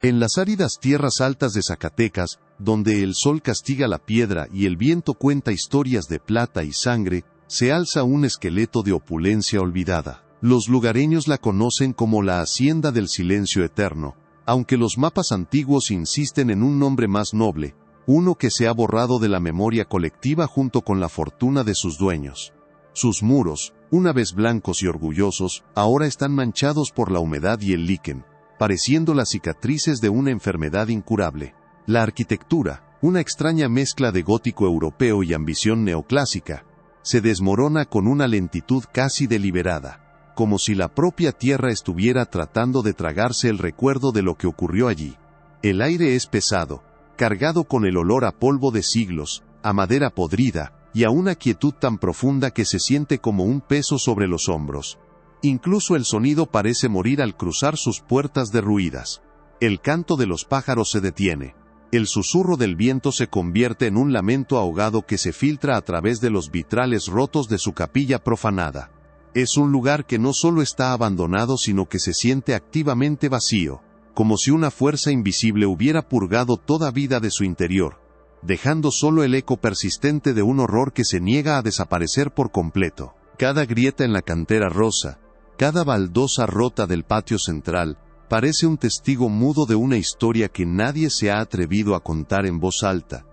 En las áridas tierras altas de Zacatecas, donde el sol castiga la piedra y el viento cuenta historias de plata y sangre, se alza un esqueleto de opulencia olvidada. Los lugareños la conocen como la Hacienda del Silencio Eterno, aunque los mapas antiguos insisten en un nombre más noble, uno que se ha borrado de la memoria colectiva junto con la fortuna de sus dueños. Sus muros, una vez blancos y orgullosos, ahora están manchados por la humedad y el líquen, pareciendo las cicatrices de una enfermedad incurable. La arquitectura, una extraña mezcla de gótico europeo y ambición neoclásica, se desmorona con una lentitud casi deliberada, como si la propia tierra estuviera tratando de tragarse el recuerdo de lo que ocurrió allí. El aire es pesado, cargado con el olor a polvo de siglos, a madera podrida, y a una quietud tan profunda que se siente como un peso sobre los hombros. Incluso el sonido parece morir al cruzar sus puertas derruidas. El canto de los pájaros se detiene. El susurro del viento se convierte en un lamento ahogado que se filtra a través de los vitrales rotos de su capilla profanada. Es un lugar que no solo está abandonado sino que se siente activamente vacío, como si una fuerza invisible hubiera purgado toda vida de su interior, dejando solo el eco persistente de un horror que se niega a desaparecer por completo. Cada grieta en la cantera rosa, cada baldosa rota del patio central, parece un testigo mudo de una historia que nadie se ha atrevido a contar en voz alta,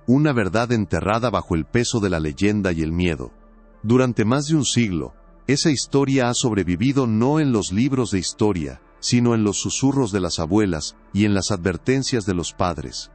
una verdad enterrada bajo el peso de la leyenda y el miedo. Durante más de un siglo, esa historia ha sobrevivido no en los libros de historia, sino en los susurros de las abuelas y en las advertencias de los padres.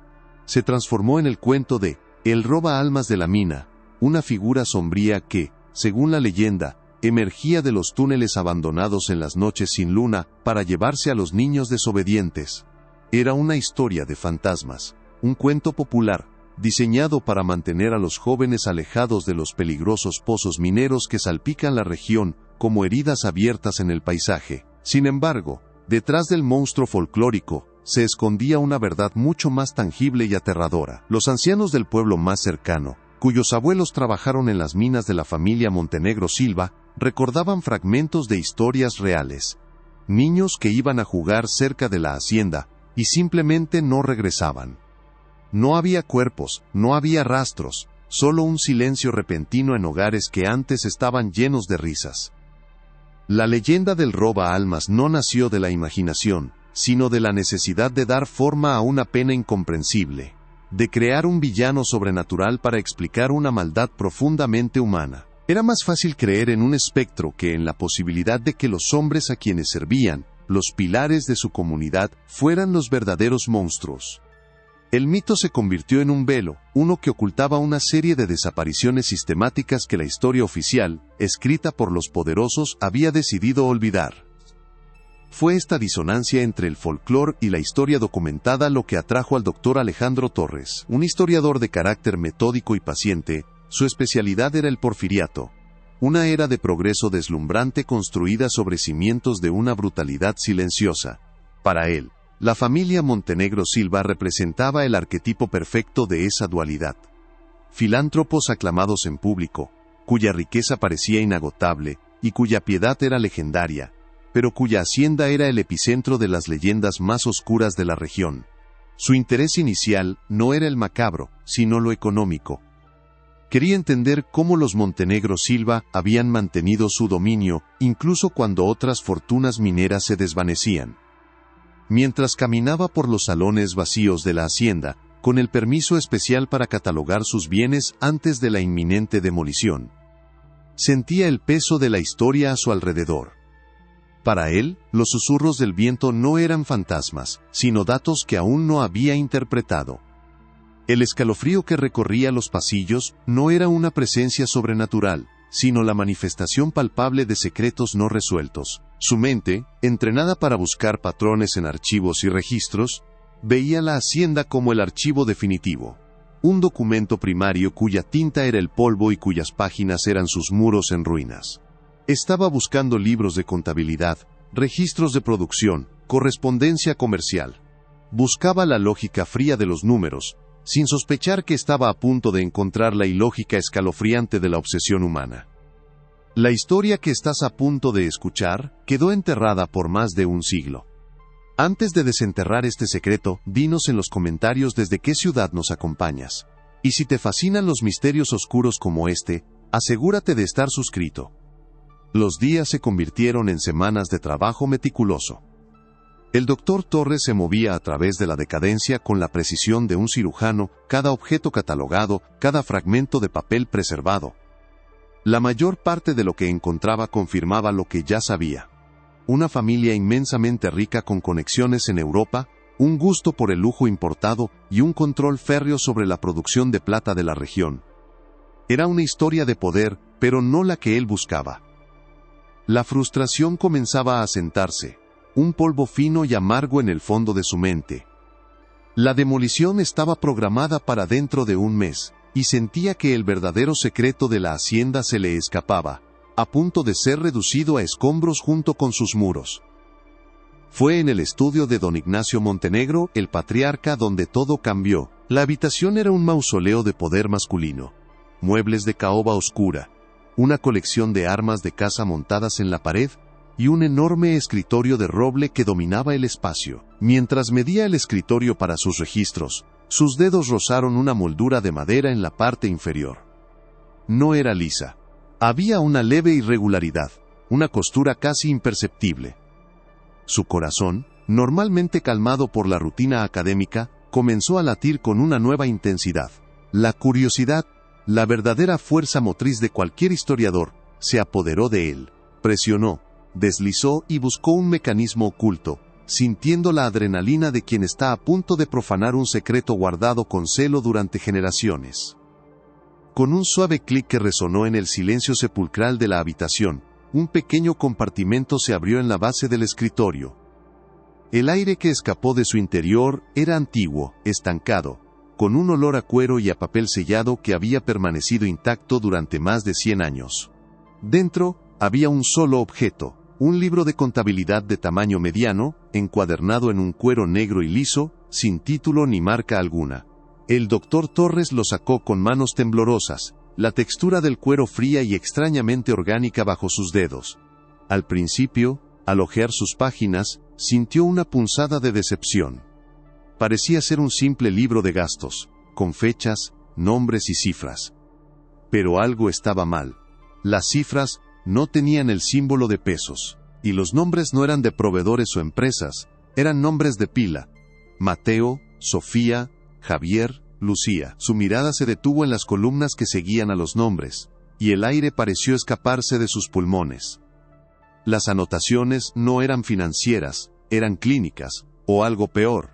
Se transformó en el cuento de El roba almas de la mina, una figura sombría que, según la leyenda, emergía de los túneles abandonados en las noches sin luna para llevarse a los niños desobedientes. Era una historia de fantasmas, un cuento popular, diseñado para mantener a los jóvenes alejados de los peligrosos pozos mineros que salpican la región como heridas abiertas en el paisaje. Sin embargo, detrás del monstruo folclórico, se escondía una verdad mucho más tangible y aterradora. Los ancianos del pueblo más cercano, cuyos abuelos trabajaron en las minas de la familia Montenegro Silva, recordaban fragmentos de historias reales. Niños que iban a jugar cerca de la hacienda, y simplemente no regresaban. No había cuerpos, no había rastros, solo un silencio repentino en hogares que antes estaban llenos de risas. La leyenda del roba almas no nació de la imaginación, sino de la necesidad de dar forma a una pena incomprensible, de crear un villano sobrenatural para explicar una maldad profundamente humana. Era más fácil creer en un espectro que en la posibilidad de que los hombres a quienes servían, los pilares de su comunidad, fueran los verdaderos monstruos. El mito se convirtió en un velo, uno que ocultaba una serie de desapariciones sistemáticas que la historia oficial, escrita por los poderosos, había decidido olvidar. Fue esta disonancia entre el folclore y la historia documentada lo que atrajo al doctor Alejandro Torres, un historiador de carácter metódico y paciente. Su especialidad era el porfiriato, una era de progreso deslumbrante construida sobre cimientos de una brutalidad silenciosa. Para él, la familia Montenegro Silva representaba el arquetipo perfecto de esa dualidad. Filántropos aclamados en público, cuya riqueza parecía inagotable, y cuya piedad era legendaria, pero cuya hacienda era el epicentro de las leyendas más oscuras de la región. Su interés inicial no era el macabro, sino lo económico. Quería entender cómo los Montenegro Silva habían mantenido su dominio, incluso cuando otras fortunas mineras se desvanecían. Mientras caminaba por los salones vacíos de la hacienda, con el permiso especial para catalogar sus bienes antes de la inminente demolición, sentía el peso de la historia a su alrededor. Para él, los susurros del viento no eran fantasmas, sino datos que aún no había interpretado. El escalofrío que recorría los pasillos no era una presencia sobrenatural, sino la manifestación palpable de secretos no resueltos. Su mente, entrenada para buscar patrones en archivos y registros, veía la hacienda como el archivo definitivo. Un documento primario cuya tinta era el polvo y cuyas páginas eran sus muros en ruinas. Estaba buscando libros de contabilidad, registros de producción, correspondencia comercial. Buscaba la lógica fría de los números, sin sospechar que estaba a punto de encontrar la ilógica escalofriante de la obsesión humana. La historia que estás a punto de escuchar quedó enterrada por más de un siglo. Antes de desenterrar este secreto, dinos en los comentarios desde qué ciudad nos acompañas. Y si te fascinan los misterios oscuros como este, asegúrate de estar suscrito. Los días se convirtieron en semanas de trabajo meticuloso. El Dr. Torres se movía a través de la decadencia con la precisión de un cirujano, cada objeto catalogado, cada fragmento de papel preservado. La mayor parte de lo que encontraba confirmaba lo que ya sabía. Una familia inmensamente rica con conexiones en Europa, un gusto por el lujo importado y un control férreo sobre la producción de plata de la región. Era una historia de poder, pero no la que él buscaba. La frustración comenzaba a sentarse, un polvo fino y amargo en el fondo de su mente. La demolición estaba programada para dentro de un mes, y sentía que el verdadero secreto de la hacienda se le escapaba, a punto de ser reducido a escombros junto con sus muros. Fue en el estudio de don Ignacio Montenegro, el patriarca, donde todo cambió. La habitación era un mausoleo de poder masculino. Muebles de caoba oscura, una colección de armas de caza montadas en la pared, y un enorme escritorio de roble que dominaba el espacio. Mientras medía el escritorio para sus registros, sus dedos rozaron una moldura de madera en la parte inferior. No era lisa. Había una leve irregularidad, una costura casi imperceptible. Su corazón, normalmente calmado por la rutina académica, comenzó a latir con una nueva intensidad. La curiosidad, la verdadera fuerza motriz de cualquier historiador, se apoderó de él. Presionó, deslizó y buscó un mecanismo oculto, sintiendo la adrenalina de quien está a punto de profanar un secreto guardado con celo durante generaciones. Con un suave clic que resonó en el silencio sepulcral de la habitación, un pequeño compartimento se abrió en la base del escritorio. El aire que escapó de su interior era antiguo, estancado, con un olor a cuero y a papel sellado que había permanecido intacto durante más de 100 años. Dentro, había un solo objeto, un libro de contabilidad de tamaño mediano, encuadernado en un cuero negro y liso, sin título ni marca alguna. El Dr. Torres lo sacó con manos temblorosas, la textura del cuero fría y extrañamente orgánica bajo sus dedos. Al principio, al hojear sus páginas, sintió una punzada de decepción. Parecía ser un simple libro de gastos, con fechas, nombres y cifras. Pero algo estaba mal. Las cifras no tenían el símbolo de pesos, y los nombres no eran de proveedores o empresas, eran nombres de pila. Mateo, Sofía, Javier, Lucía. Su mirada se detuvo en las columnas que seguían a los nombres, y el aire pareció escaparse de sus pulmones. Las anotaciones no eran financieras, eran clínicas, o algo peor.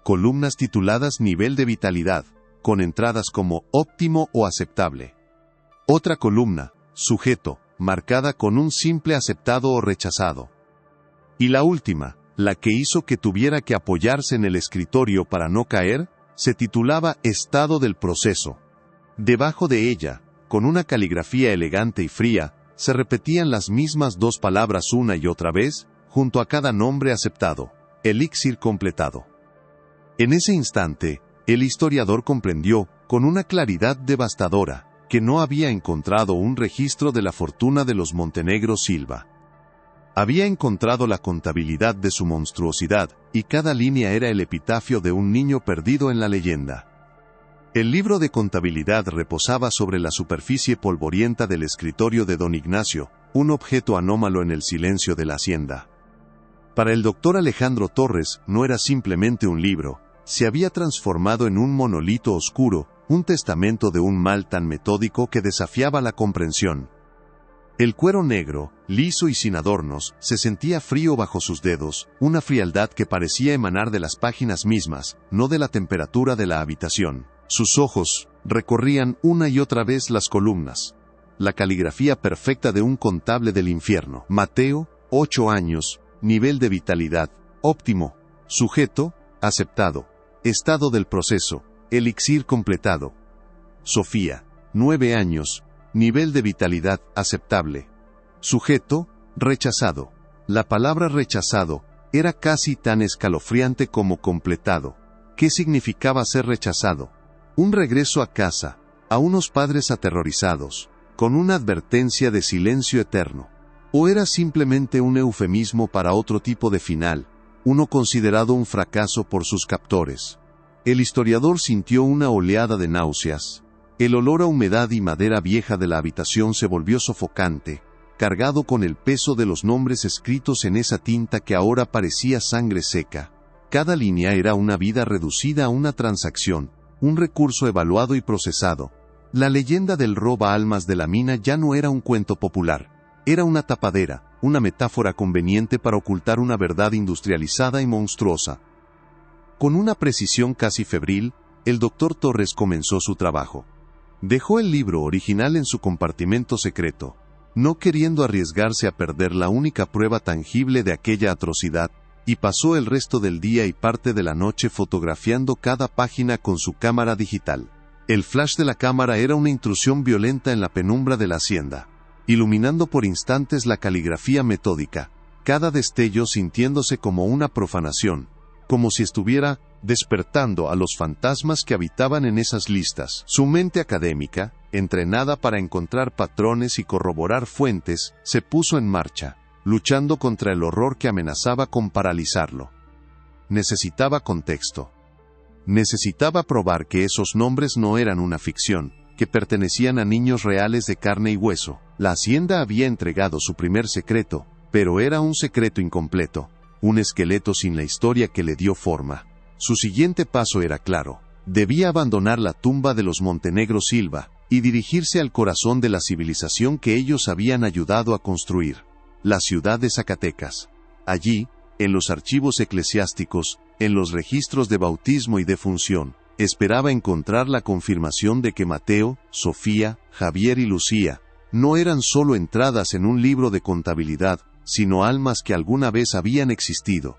Columnas tituladas nivel de vitalidad, con entradas como óptimo o aceptable. Otra columna, sujeto, marcada con un simple aceptado o rechazado. Y la última, la que hizo que tuviera que apoyarse en el escritorio para no caer, se titulaba Estado del proceso. Debajo de ella, con una caligrafía elegante y fría, se repetían las mismas dos palabras una y otra vez, junto a cada nombre aceptado, elixir completado. En ese instante, el historiador comprendió, con una claridad devastadora, que no había encontrado un registro de la fortuna de los Montenegro Silva. Había encontrado la contabilidad de su monstruosidad, y cada línea era el epitafio de un niño perdido en la leyenda. El libro de contabilidad reposaba sobre la superficie polvorienta del escritorio de don Ignacio, un objeto anómalo en el silencio de la hacienda. Para el doctor Alejandro Torres, no era simplemente un libro, se había transformado en un monolito oscuro, un testamento de un mal tan metódico que desafiaba la comprensión. El cuero negro, liso y sin adornos, se sentía frío bajo sus dedos, una frialdad que parecía emanar de las páginas mismas, no de la temperatura de la habitación. Sus ojos recorrían una y otra vez las columnas. La caligrafía perfecta de un contable del infierno. Mateo, 8 años, nivel de vitalidad, óptimo, sujeto, aceptado, estado del proceso, elixir completado. Sofía, 9 años, nivel de vitalidad, aceptable. Sujeto, rechazado. La palabra rechazado era casi tan escalofriante como completado. ¿Qué significaba ser rechazado? Un regreso a casa, a unos padres aterrorizados, con una advertencia de silencio eterno. ¿O era simplemente un eufemismo para otro tipo de final, uno considerado un fracaso por sus captores. El historiador sintió una oleada de náuseas. El olor a humedad y madera vieja de la habitación se volvió sofocante, cargado con el peso de los nombres escritos en esa tinta que ahora parecía sangre seca. Cada línea era una vida reducida a una transacción, un recurso evaluado y procesado. La leyenda del roba almas de la mina ya no era un cuento popular, era una tapadera, una metáfora conveniente para ocultar una verdad industrializada y monstruosa. Con una precisión casi febril, el Dr. Torres comenzó su trabajo. Dejó el libro original en su compartimento secreto, no queriendo arriesgarse a perder la única prueba tangible de aquella atrocidad, y pasó el resto del día y parte de la noche fotografiando cada página con su cámara digital. El flash de la cámara era una intrusión violenta en la penumbra de la hacienda, iluminando por instantes la caligrafía metódica, cada destello sintiéndose como una profanación, como si estuviera despertando a los fantasmas que habitaban en esas listas. Su mente académica, entrenada para encontrar patrones y corroborar fuentes, se puso en marcha, luchando contra el horror que amenazaba con paralizarlo. Necesitaba contexto. Necesitaba probar que esos nombres no eran una ficción, que pertenecían a niños reales de carne y hueso. La hacienda había entregado su primer secreto, pero era un secreto incompleto, un esqueleto sin la historia que le dio forma. Su siguiente paso era claro. Debía abandonar la tumba de los Montenegro Silva, y dirigirse al corazón de la civilización que ellos habían ayudado a construir, la ciudad de Zacatecas. Allí, en los archivos eclesiásticos, en los registros de bautismo y defunción, esperaba encontrar la confirmación de que Mateo, Sofía, Javier y Lucía no eran solo entradas en un libro de contabilidad, sino almas que alguna vez habían existido.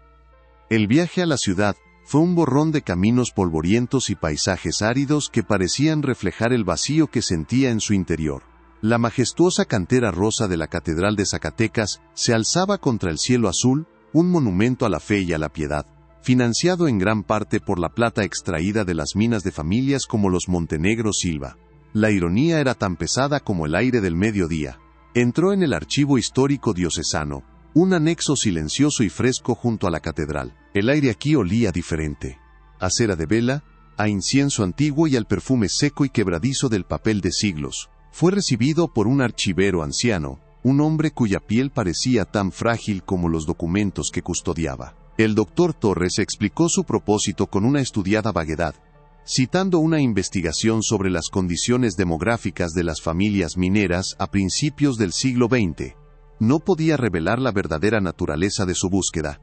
El viaje a la ciudad fue un borrón de caminos polvorientos y paisajes áridos que parecían reflejar el vacío que sentía en su interior. La majestuosa cantera rosa de la Catedral de Zacatecas se alzaba contra el cielo azul, un monumento a la fe y a la piedad, financiado en gran parte por la plata extraída de las minas de familias como los Montenegro Silva. La ironía era tan pesada como el aire del mediodía. Entró en el archivo histórico diocesano, un anexo silencioso y fresco junto a la catedral. El aire aquí olía diferente. A cera de vela, a incienso antiguo y al perfume seco y quebradizo del papel de siglos. Fue recibido por un archivero anciano, un hombre cuya piel parecía tan frágil como los documentos que custodiaba. El Dr. Torres explicó su propósito con una estudiada vaguedad, citando una investigación sobre las condiciones demográficas de las familias mineras a principios del siglo XX. No podía revelar la verdadera naturaleza de su búsqueda.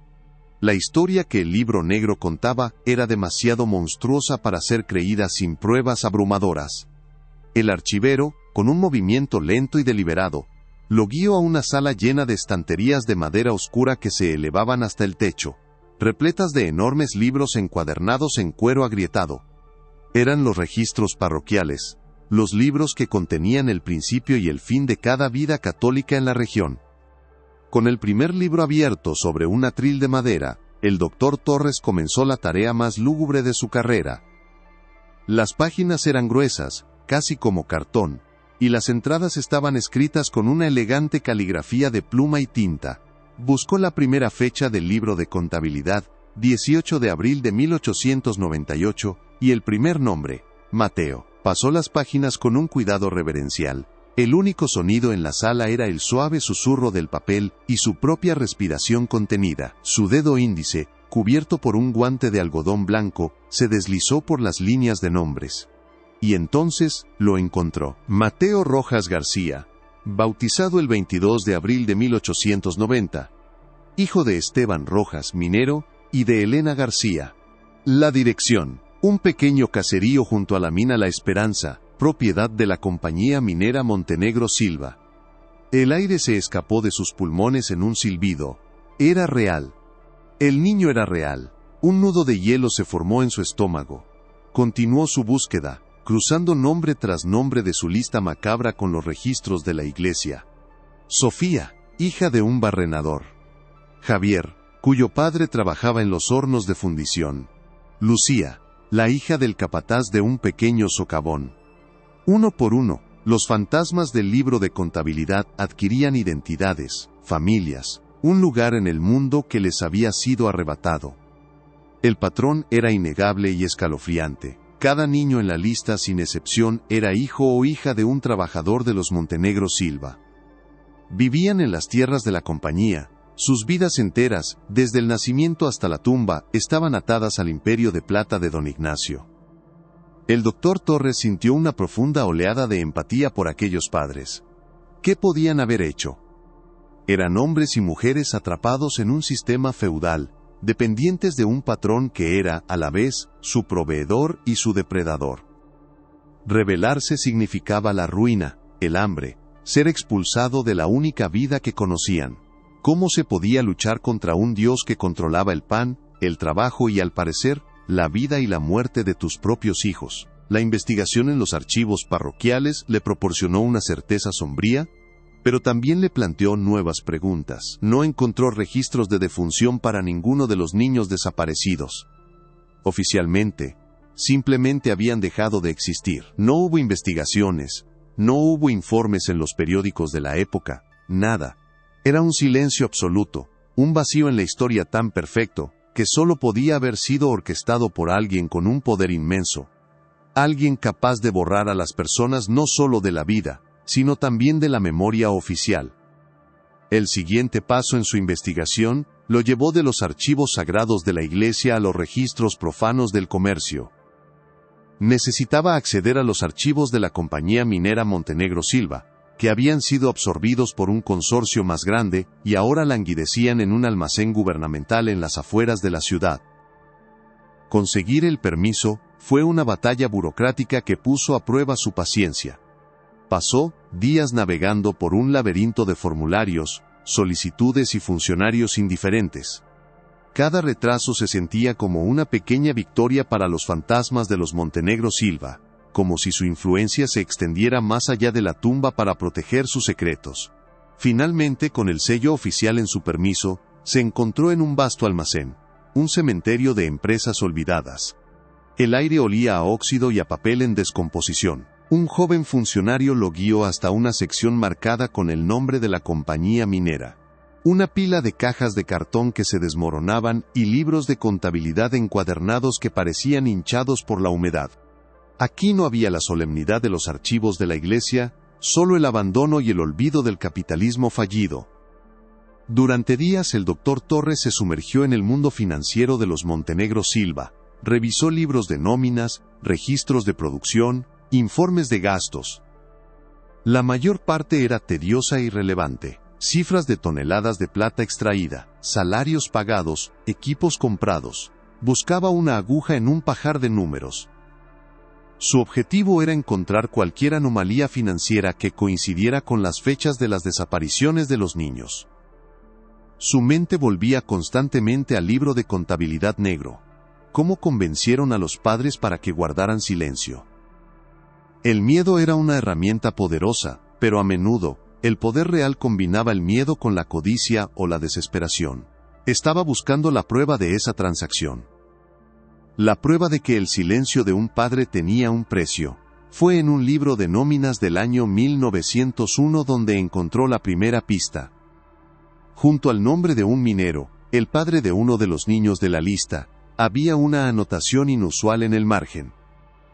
La historia que el libro negro contaba era demasiado monstruosa para ser creída sin pruebas abrumadoras. El archivero, con un movimiento lento y deliberado, lo guió a una sala llena de estanterías de madera oscura que se elevaban hasta el techo, repletas de enormes libros encuadernados en cuero agrietado. Eran los registros parroquiales, los libros que contenían el principio y el fin de cada vida católica en la región. Con el primer libro abierto sobre un atril de madera, el Dr. Torres comenzó la tarea más lúgubre de su carrera. Las páginas eran gruesas, casi como cartón, y las entradas estaban escritas con una elegante caligrafía de pluma y tinta. Buscó la primera fecha del libro de contabilidad, 18 de abril de 1898, y el primer nombre, Mateo. Pasó las páginas con un cuidado reverencial. El único sonido en la sala era el suave susurro del papel y su propia respiración contenida. Su dedo índice, cubierto por un guante de algodón blanco, se deslizó por las líneas de nombres. Y entonces, lo encontró. Mateo Rojas García, bautizado el 22 de abril de 1890. Hijo de Esteban Rojas, minero, y de Elena García. La dirección: un pequeño caserío junto a la mina La Esperanza, propiedad de la compañía minera Montenegro Silva. El aire se escapó de sus pulmones en un silbido. Era real. El niño era real. Un nudo de hielo se formó en su estómago. Continuó su búsqueda, cruzando nombre tras nombre de su lista macabra con los registros de la iglesia. Sofía, hija de un barrenador. Javier, cuyo padre trabajaba en los hornos de fundición. Lucía, la hija del capataz de un pequeño socavón. Uno por uno, los fantasmas del libro de contabilidad adquirían identidades, familias, un lugar en el mundo que les había sido arrebatado. El patrón era innegable y escalofriante. Cada niño en la lista, sin excepción, era hijo o hija de un trabajador de los Montenegro Silva. Vivían en las tierras de la compañía. Sus vidas enteras, desde el nacimiento hasta la tumba, estaban atadas al imperio de plata de don Ignacio. El doctor Torres sintió una profunda oleada de empatía por aquellos padres. ¿Qué podían haber hecho? Eran hombres y mujeres atrapados en un sistema feudal, dependientes de un patrón que era, a la vez, su proveedor y su depredador. Rebelarse significaba la ruina, el hambre, ser expulsado de la única vida que conocían. ¿Cómo se podía luchar contra un Dios que controlaba el pan, el trabajo y, al parecer, la vida y la muerte de tus propios hijos? La investigación en los archivos parroquiales le proporcionó una certeza sombría, pero también le planteó nuevas preguntas. No encontró registros de defunción para ninguno de los niños desaparecidos. Oficialmente, simplemente habían dejado de existir. No hubo investigaciones, no hubo informes en los periódicos de la época, nada. Era un silencio absoluto, un vacío en la historia tan perfecto, que solo podía haber sido orquestado por alguien con un poder inmenso. Alguien capaz de borrar a las personas no solo de la vida, sino también de la memoria oficial. El siguiente paso en su investigación lo llevó de los archivos sagrados de la Iglesia a los registros profanos del comercio. Necesitaba acceder a los archivos de la compañía minera Montenegro Silva, que habían sido absorbidos por un consorcio más grande y ahora languidecían en un almacén gubernamental en las afueras de la ciudad. Conseguir el permiso fue una batalla burocrática que puso a prueba su paciencia. Pasó días navegando por un laberinto de formularios, solicitudes y funcionarios indiferentes. Cada retraso se sentía como una pequeña victoria para los fantasmas de los Montenegro Silva, como si su influencia se extendiera más allá de la tumba para proteger sus secretos. Finalmente, con el sello oficial en su permiso, se encontró en un vasto almacén, un cementerio de empresas olvidadas. El aire olía a óxido y a papel en descomposición. Un joven funcionario lo guió hasta una sección marcada con el nombre de la compañía minera. Una pila de cajas de cartón que se desmoronaban y libros de contabilidad encuadernados que parecían hinchados por la humedad. Aquí no había la solemnidad de los archivos de la iglesia, solo el abandono y el olvido del capitalismo fallido. Durante días el doctor Torres se sumergió en el mundo financiero de los Montenegro Silva, revisó libros de nóminas, registros de producción, informes de gastos. La mayor parte era tediosa e irrelevante. Cifras de toneladas de plata extraída, salarios pagados, equipos comprados. Buscaba una aguja en un pajar de números. Su objetivo era encontrar cualquier anomalía financiera que coincidiera con las fechas de las desapariciones de los niños. Su mente volvía constantemente al libro de contabilidad negro. ¿Cómo convencieron a los padres para que guardaran silencio? El miedo era una herramienta poderosa, pero a menudo, el poder real combinaba el miedo con la codicia o la desesperación. Estaba buscando la prueba de esa transacción. La prueba de que el silencio de un padre tenía un precio. Fue en un libro de nóminas del año 1901 donde encontró la primera pista. Junto al nombre de un minero, el padre de uno de los niños de la lista, había una anotación inusual en el margen.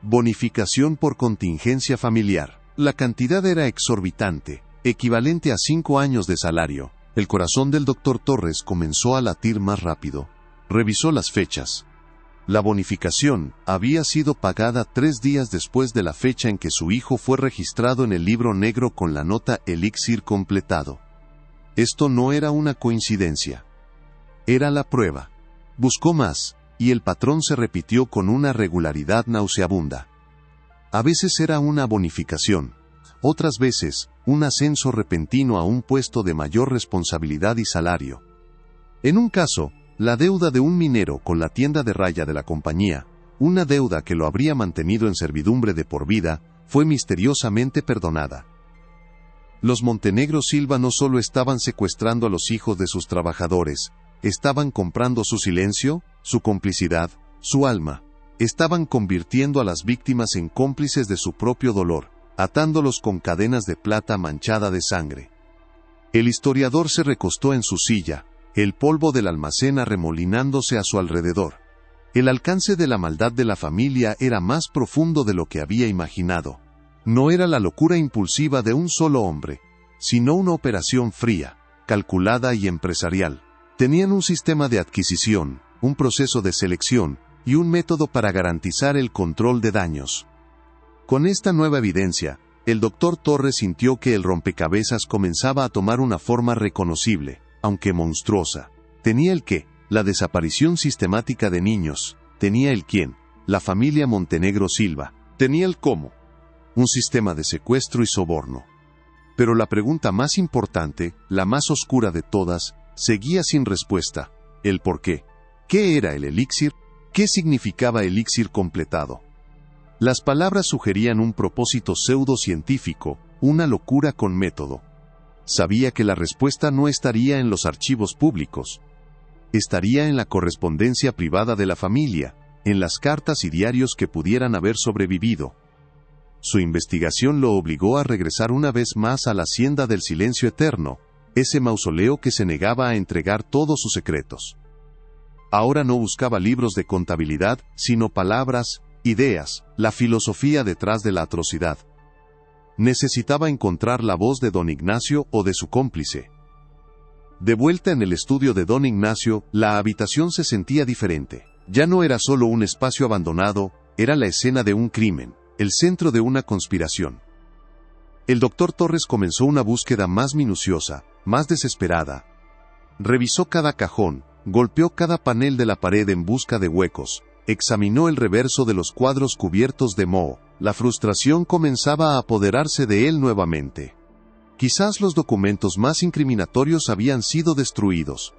Bonificación por contingencia familiar. La cantidad era exorbitante, equivalente a 5 años de salario. El corazón del doctor Torres comenzó a latir más rápido. Revisó las fechas. La bonificación había sido pagada 3 días después de la fecha en que su hijo fue registrado en el libro negro con la nota elixir completado. Esto no era una coincidencia. Era la prueba. Buscó más, y el patrón se repitió con una regularidad nauseabunda. A veces era una bonificación, otras veces, un ascenso repentino a un puesto de mayor responsabilidad y salario. En un caso, la deuda de un minero con la tienda de raya de la compañía, una deuda que lo habría mantenido en servidumbre de por vida, fue misteriosamente perdonada. Los Montenegro Silva no solo estaban secuestrando a los hijos de sus trabajadores, estaban comprando su silencio, su complicidad, su alma. Estaban convirtiendo a las víctimas en cómplices de su propio dolor, atándolos con cadenas de plata manchada de sangre. El historiador se recostó en su silla, el polvo del almacén arremolinándose a su alrededor. El alcance de la maldad de la familia era más profundo de lo que había imaginado. No era la locura impulsiva de un solo hombre, sino una operación fría, calculada y empresarial. Tenían un sistema de adquisición, un proceso de selección y un método para garantizar el control de daños. Con esta nueva evidencia, el Dr. Torres sintió que el rompecabezas comenzaba a tomar una forma reconocible, aunque monstruosa. Tenía el qué, la desaparición sistemática de niños. Tenía el quién, la familia Montenegro Silva. Tenía el cómo, un sistema de secuestro y soborno. Pero la pregunta más importante, la más oscura de todas, seguía sin respuesta: el por qué. ¿Qué era el elixir? ¿Qué significaba elixir completado? Las palabras sugerían un propósito pseudocientífico, una locura con método. Sabía que la respuesta no estaría en los archivos públicos. Estaría en la correspondencia privada de la familia, en las cartas y diarios que pudieran haber sobrevivido. Su investigación lo obligó a regresar una vez más a la hacienda del silencio eterno, ese mausoleo que se negaba a entregar todos sus secretos. Ahora no buscaba libros de contabilidad, sino palabras, ideas, la filosofía detrás de la atrocidad. Necesitaba encontrar la voz de don Ignacio o de su cómplice. De vuelta en el estudio de don Ignacio, la habitación se sentía diferente. Ya no era solo un espacio abandonado, era la escena de un crimen, el centro de una conspiración. El Dr. Torres comenzó una búsqueda más minuciosa, más desesperada. Revisó cada cajón, golpeó cada panel de la pared en busca de huecos, examinó el reverso de los cuadros cubiertos de moho. La frustración comenzaba a apoderarse de él nuevamente. Quizás los documentos más incriminatorios habían sido destruidos.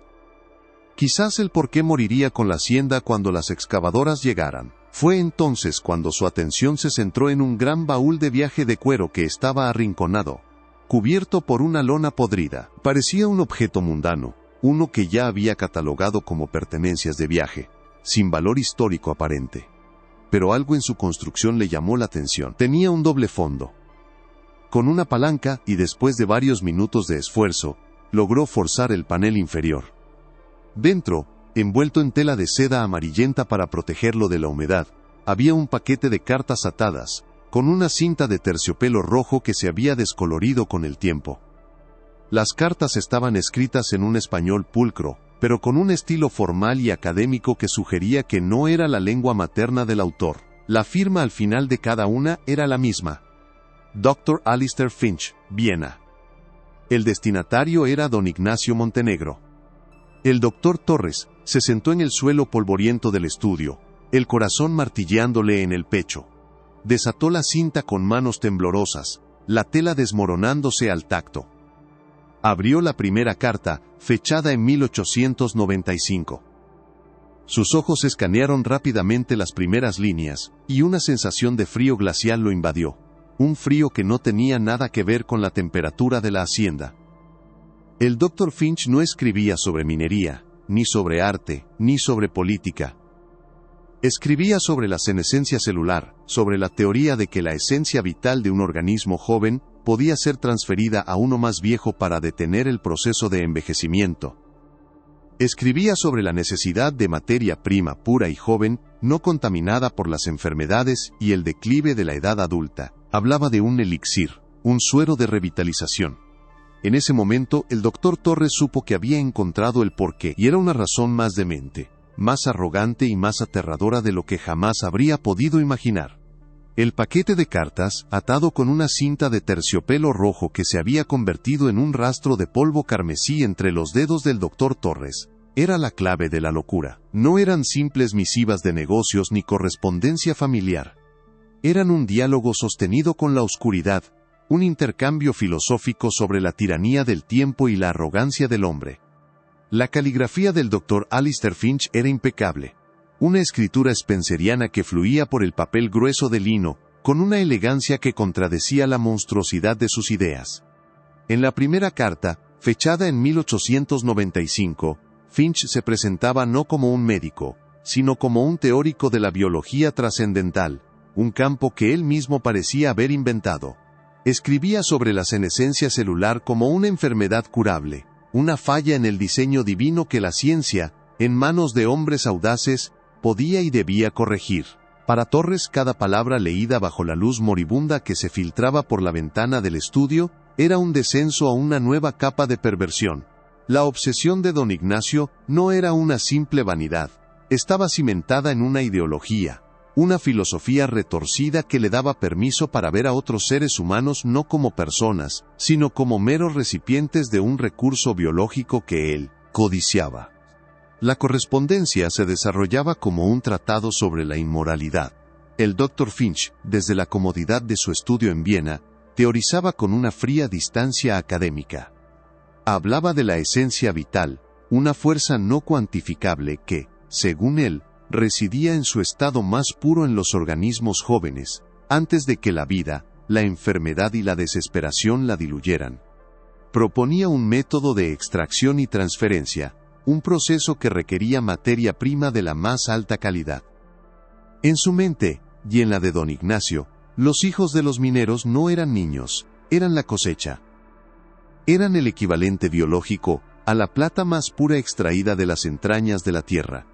Quizás el por qué moriría con la hacienda cuando las excavadoras llegaran. Fue entonces cuando su atención se centró en un gran baúl de viaje de cuero que estaba arrinconado, cubierto por una lona podrida. Parecía un objeto mundano, uno que ya había catalogado como pertenencias de viaje, sin valor histórico aparente. Pero algo en su construcción le llamó la atención. Tenía un doble fondo. Con una palanca, y después de varios minutos de esfuerzo, logró forzar el panel inferior. Dentro, envuelto en tela de seda amarillenta para protegerlo de la humedad, había un paquete de cartas atadas, con una cinta de terciopelo rojo que se había descolorido con el tiempo. Las cartas estaban escritas en un español pulcro, pero con un estilo formal y académico que sugería que no era la lengua materna del autor. La firma al final de cada una era la misma: Dr. Alistair Finch, Viena. El destinatario era don Ignacio Montenegro. El Dr. Torres se sentó en el suelo polvoriento del estudio, el corazón martilleándole en el pecho. Desató la cinta con manos temblorosas, la tela desmoronándose al tacto. Abrió la primera carta, fechada en 1895. Sus ojos escanearon rápidamente las primeras líneas, y una sensación de frío glacial lo invadió. Un frío que no tenía nada que ver con la temperatura de la hacienda. El Dr. Finch no escribía sobre minería, ni sobre arte, ni sobre política. Escribía sobre la senescencia celular, sobre la teoría de que la esencia vital de un organismo joven podía ser transferida a uno más viejo para detener el proceso de envejecimiento. Escribía sobre la necesidad de materia prima pura y joven, no contaminada por las enfermedades y el declive de la edad adulta. Hablaba de un elixir, un suero de revitalización. En ese momento, el Dr. Torres supo que había encontrado el porqué, y era una razón más demente, más arrogante y más aterradora de lo que jamás habría podido imaginar. El paquete de cartas, atado con una cinta de terciopelo rojo que se había convertido en un rastro de polvo carmesí entre los dedos del Dr. Torres, era la clave de la locura. No eran simples misivas de negocios ni correspondencia familiar. Eran un diálogo sostenido con la oscuridad, un intercambio filosófico sobre la tiranía del tiempo y la arrogancia del hombre. La caligrafía del Dr. Alistair Finch era impecable. Una escritura spenceriana que fluía por el papel grueso de lino, con una elegancia que contradecía la monstruosidad de sus ideas. En la primera carta, fechada en 1895, Finch se presentaba no como un médico, sino como un teórico de la biología trascendental, un campo que él mismo parecía haber inventado. Escribía sobre la senescencia celular como una enfermedad curable, una falla en el diseño divino que la ciencia, en manos de hombres audaces, podía y debía corregir. Para Torres, cada palabra leída bajo la luz moribunda que se filtraba por la ventana del estudio era un descenso a una nueva capa de perversión. La obsesión de don Ignacio no era una simple vanidad, estaba cimentada en una ideología, una filosofía retorcida que le daba permiso para ver a otros seres humanos no como personas, sino como meros recipientes de un recurso biológico que él codiciaba. La correspondencia se desarrollaba como un tratado sobre la inmoralidad. El Dr. Finch, desde la comodidad de su estudio en Viena, teorizaba con una fría distancia académica. Hablaba de la esencia vital, una fuerza no cuantificable que, según él, residía en su estado más puro en los organismos jóvenes, antes de que la vida, la enfermedad y la desesperación la diluyeran. Proponía un método de extracción y transferencia, un proceso que requería materia prima de la más alta calidad. En su mente, y en la de don Ignacio, los hijos de los mineros no eran niños, eran la cosecha. Eran el equivalente biológico a la plata más pura extraída de las entrañas de la tierra.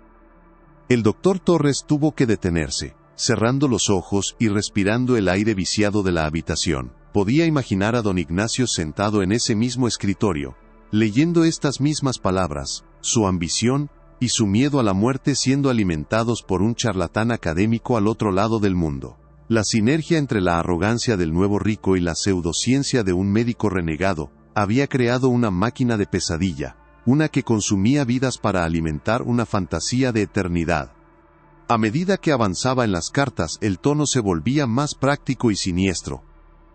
El doctor Torres tuvo que detenerse, cerrando los ojos y respirando el aire viciado de la habitación. Podía imaginar a don Ignacio sentado en ese mismo escritorio, leyendo estas mismas palabras, su ambición y su miedo a la muerte siendo alimentados por un charlatán académico al otro lado del mundo. La sinergia entre la arrogancia del nuevo rico y la pseudociencia de un médico renegado había creado una máquina de pesadilla, una que consumía vidas para alimentar una fantasía de eternidad. A medida que avanzaba en las cartas, el tono se volvía más práctico y siniestro.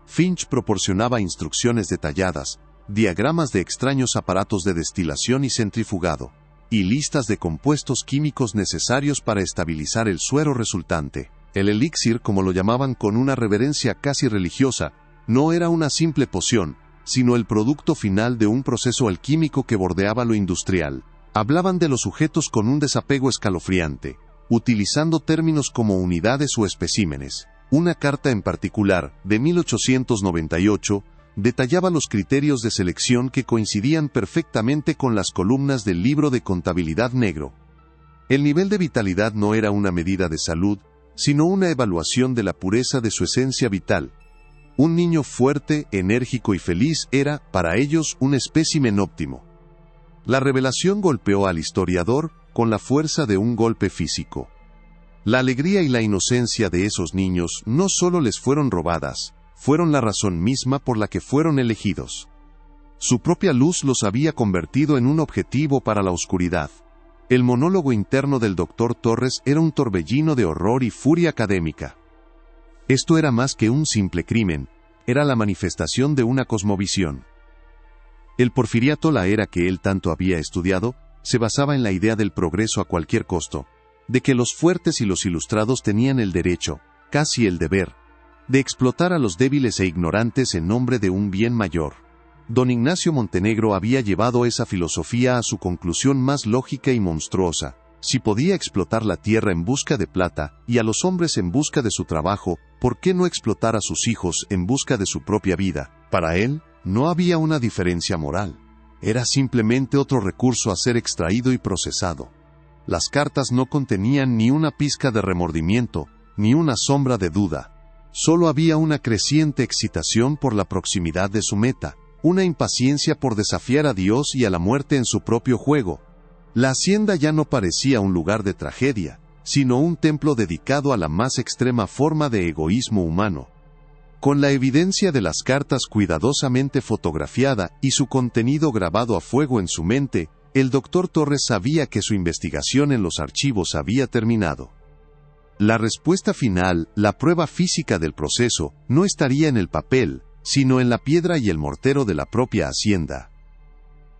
Finch proporcionaba instrucciones detalladas, diagramas de extraños aparatos de destilación y centrifugado, y listas de compuestos químicos necesarios para estabilizar el suero resultante. El elixir, como lo llamaban con una reverencia casi religiosa, no era una simple poción, sino el producto final de un proceso alquímico que bordeaba lo industrial. Hablaban de los sujetos con un desapego escalofriante, utilizando términos como unidades o especímenes. Una carta en particular, de 1898, detallaba los criterios de selección que coincidían perfectamente con las columnas del libro de contabilidad negro. El nivel de vitalidad no era una medida de salud, sino una evaluación de la pureza de su esencia vital. Un niño fuerte, enérgico y feliz era, para ellos, un espécimen óptimo. La revelación golpeó al historiador con la fuerza de un golpe físico. La alegría y la inocencia de esos niños no solo les fueron robadas, fueron la razón misma por la que fueron elegidos. Su propia luz los había convertido en un objetivo para la oscuridad. El monólogo interno del doctor Torres era un torbellino de horror y furia académica. Esto era más que un simple crimen, era la manifestación de una cosmovisión. El porfiriato, la era que él tanto había estudiado, se basaba en la idea del progreso a cualquier costo, de que los fuertes y los ilustrados tenían el derecho, casi el deber, de explotar a los débiles e ignorantes en nombre de un bien mayor. Don Ignacio Montenegro había llevado esa filosofía a su conclusión más lógica y monstruosa. Si podía explotar la tierra en busca de plata, y a los hombres en busca de su trabajo, ¿por qué no explotar a sus hijos en busca de su propia vida? Para él, no había una diferencia moral. Era simplemente otro recurso a ser extraído y procesado. Las cartas no contenían ni una pizca de remordimiento, ni una sombra de duda. Solo había una creciente excitación por la proximidad de su meta, una impaciencia por desafiar a Dios y a la muerte en su propio juego. La hacienda ya no parecía un lugar de tragedia, sino un templo dedicado a la más extrema forma de egoísmo humano. Con la evidencia de las cartas cuidadosamente fotografiada y su contenido grabado a fuego en su mente, el doctor Torres sabía que su investigación en los archivos había terminado. La respuesta final, la prueba física del proceso, no estaría en el papel, sino en la piedra y el mortero de la propia hacienda.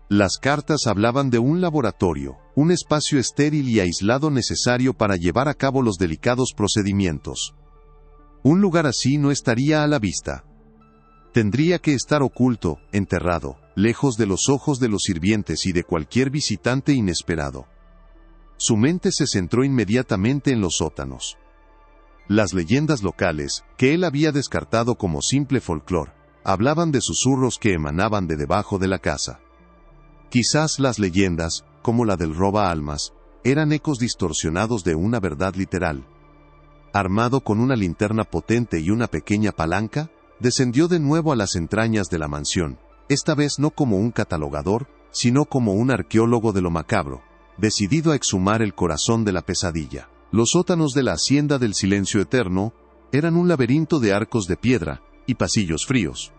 Las cartas hablaban de un laboratorio, un espacio estéril y aislado necesario para llevar a cabo los delicados procedimientos. Un lugar así no estaría a la vista. Tendría que estar oculto, enterrado, lejos de los ojos de los sirvientes y de cualquier visitante inesperado. Su mente se centró inmediatamente en los sótanos. Las leyendas locales, que él había descartado como simple folclore, hablaban de susurros que emanaban de debajo de la casa. Quizás las leyendas, como la del roba almas, eran ecos distorsionados de una verdad literal. Armado con una linterna potente y una pequeña palanca, descendió de nuevo a las entrañas de la mansión, esta vez no como un catalogador, sino como un arqueólogo de lo macabro, decidido a exhumar el corazón de la pesadilla. Los sótanos de la Hacienda del Silencio Eterno eran un laberinto de arcos de piedra y pasillos fríos.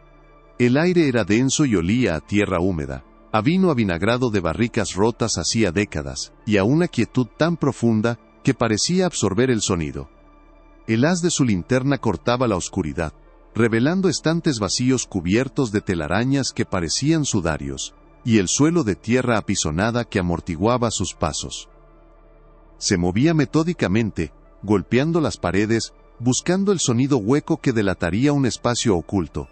El aire era denso y olía a tierra húmeda, a vino avinagrado de barricas rotas hacía décadas, y a una quietud tan profunda que parecía absorber el sonido. El haz de su linterna cortaba la oscuridad, revelando estantes vacíos cubiertos de telarañas que parecían sudarios, y el suelo de tierra apisonada que amortiguaba sus pasos. Se movía metódicamente, golpeando las paredes, buscando el sonido hueco que delataría un espacio oculto.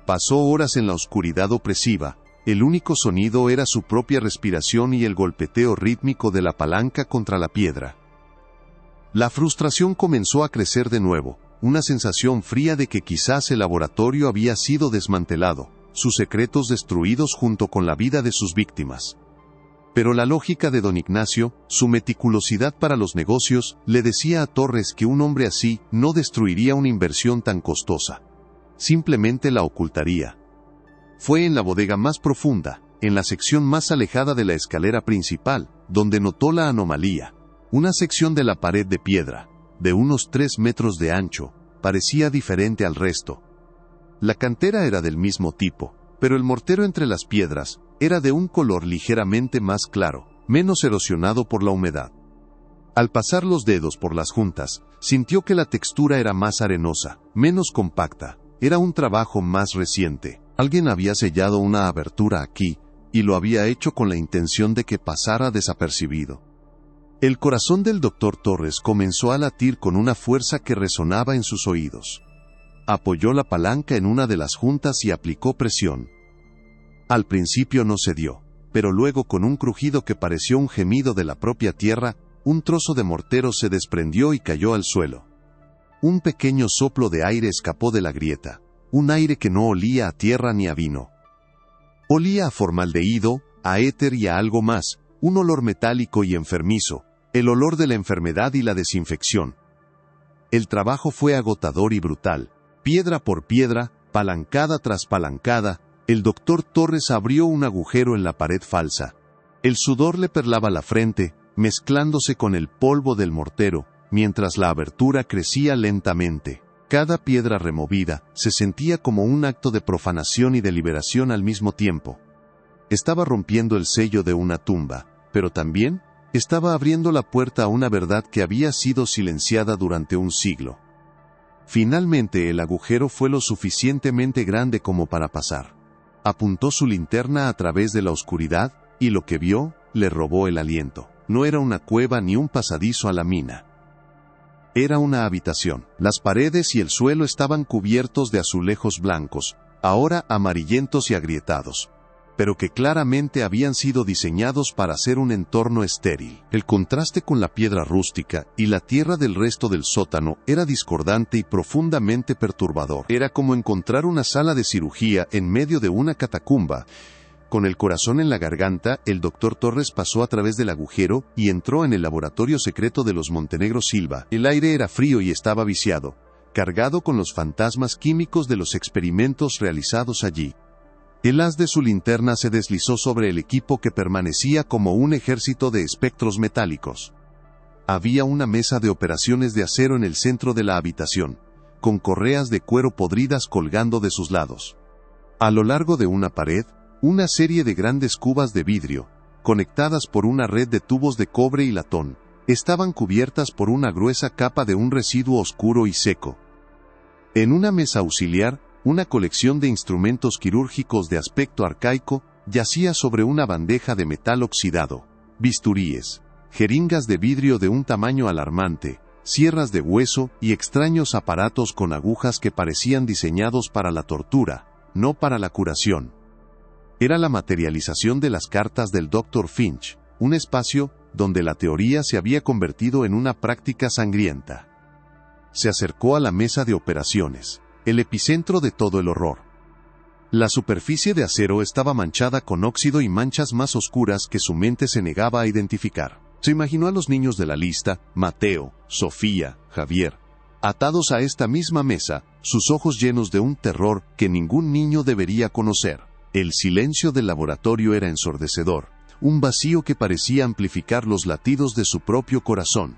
Pasó horas en la oscuridad opresiva. El único sonido era su propia respiración y el golpeteo rítmico de la palanca contra la piedra. La frustración comenzó a crecer de nuevo, una sensación fría de que quizás el laboratorio había sido desmantelado, sus secretos destruidos junto con la vida de sus víctimas. Pero la lógica de don Ignacio, su meticulosidad para los negocios, le decía a Torres que un hombre así no destruiría una inversión tan costosa. Simplemente la ocultaría. Fue en la bodega más profunda, en la sección más alejada de la escalera principal, donde notó la anomalía. Una sección de la pared de piedra, de unos 3 metros de ancho, parecía diferente al resto. La cantera era del mismo tipo, pero el mortero entre las piedras era de un color ligeramente más claro, menos erosionado por la humedad. Al pasar los dedos por las juntas, sintió que la textura era más arenosa, menos compacta, era un trabajo más reciente. Alguien había sellado una abertura aquí, y lo había hecho con la intención de que pasara desapercibido. El corazón del doctor Torres comenzó a latir con una fuerza que resonaba en sus oídos. Apoyó la palanca en una de las juntas y aplicó presión. Al principio no cedió, pero luego con un crujido que pareció un gemido de la propia tierra, un trozo de mortero se desprendió y cayó al suelo. Un pequeño soplo de aire escapó de la grieta, un aire que no olía a tierra ni a vino. Olía a formaldehído, a éter y a algo más, un olor metálico y enfermizo, el olor de la enfermedad y la desinfección. El trabajo fue agotador y brutal, piedra por piedra, palancada tras palancada, el doctor Torres abrió un agujero en la pared falsa. El sudor le perlaba la frente, mezclándose con el polvo del mortero, mientras la abertura crecía lentamente. Cada piedra removida se sentía como un acto de profanación y de liberación al mismo tiempo. Estaba rompiendo el sello de una tumba, pero también estaba abriendo la puerta a una verdad que había sido silenciada durante un siglo. Finalmente el agujero fue lo suficientemente grande como para pasar. Apuntó su linterna a través de la oscuridad, y lo que vio le robó el aliento. No era una cueva ni un pasadizo a la mina. Era una habitación. Las paredes y el suelo estaban cubiertos de azulejos blancos, ahora amarillentos y agrietados, pero que claramente habían sido diseñados para ser un entorno estéril. El contraste con la piedra rústica y la tierra del resto del sótano era discordante y profundamente perturbador. Era como encontrar una sala de cirugía en medio de una catacumba. Con el corazón en la garganta, el doctor Torres pasó a través del agujero y entró en el laboratorio secreto de los Montenegro Silva. El aire era frío y estaba viciado, cargado con los fantasmas químicos de los experimentos realizados allí. El haz de su linterna se deslizó sobre el equipo que permanecía como un ejército de espectros metálicos. Había una mesa de operaciones de acero en el centro de la habitación, con correas de cuero podridas colgando de sus lados. A lo largo de una pared, una serie de grandes cubas de vidrio, conectadas por una red de tubos de cobre y latón, estaban cubiertas por una gruesa capa de un residuo oscuro y seco. En una mesa auxiliar, una colección de instrumentos quirúrgicos de aspecto arcaico yacía sobre una bandeja de metal oxidado, bisturíes, jeringas de vidrio de un tamaño alarmante, sierras de hueso y extraños aparatos con agujas que parecían diseñados para la tortura, no para la curación. Era la materialización de las cartas del Dr. Finch, un espacio donde la teoría se había convertido en una práctica sangrienta. Se acercó a la mesa de operaciones, el epicentro de todo el horror. La superficie de acero estaba manchada con óxido y manchas más oscuras que su mente se negaba a identificar. Se imaginó a los niños de la lista, Mateo, Sofía, Javier, atados a esta misma mesa, sus ojos llenos de un terror que ningún niño debería conocer. El silencio del laboratorio era ensordecedor, un vacío que parecía amplificar los latidos de su propio corazón.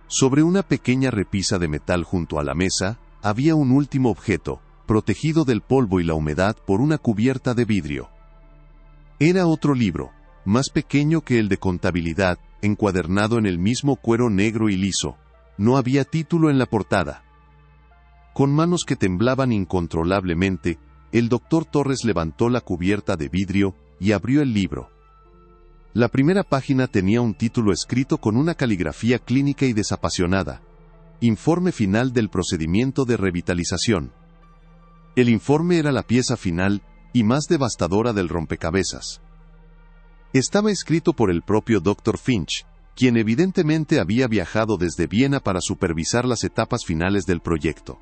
Sobre una pequeña repisa de metal junto a la mesa, había un último objeto, protegido del polvo y la humedad por una cubierta de vidrio. Era otro libro, más pequeño que el de contabilidad, encuadernado en el mismo cuero negro y liso. No había título en la portada. Con manos que temblaban incontrolablemente, el doctor Torres levantó la cubierta de vidrio y abrió el libro. La primera página tenía un título escrito con una caligrafía clínica y desapasionada. Informe final del procedimiento de revitalización. El informe era la pieza final y más devastadora del rompecabezas. Estaba escrito por el propio Dr. Finch, quien evidentemente había viajado desde Viena para supervisar las etapas finales del proyecto.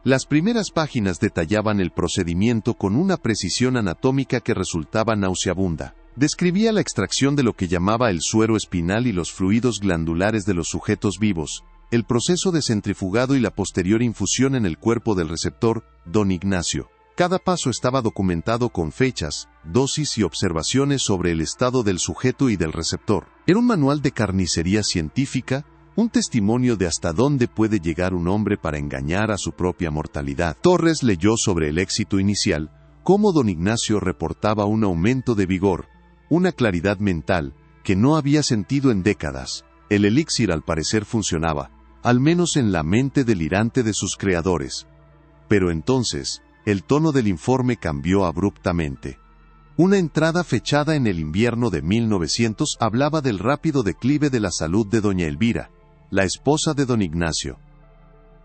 Las primeras páginas detallaban el procedimiento con una precisión anatómica que resultaba nauseabunda. Describía la extracción de lo que llamaba el suero espinal y los fluidos glandulares de los sujetos vivos, el proceso de centrifugado y la posterior infusión en el cuerpo del receptor, don Ignacio. Cada paso estaba documentado con fechas, dosis y observaciones sobre el estado del sujeto y del receptor. Era un manual de carnicería científica, un testimonio de hasta dónde puede llegar un hombre para engañar a su propia mortalidad. Torres leyó sobre el éxito inicial, cómo don Ignacio reportaba un aumento de vigor, una claridad mental, que no había sentido en décadas. El elixir al parecer funcionaba, al menos en la mente delirante de sus creadores. Pero entonces, el tono del informe cambió abruptamente. Una entrada fechada en el invierno de 1900 hablaba del rápido declive de la salud de doña Elvira, la esposa de don Ignacio.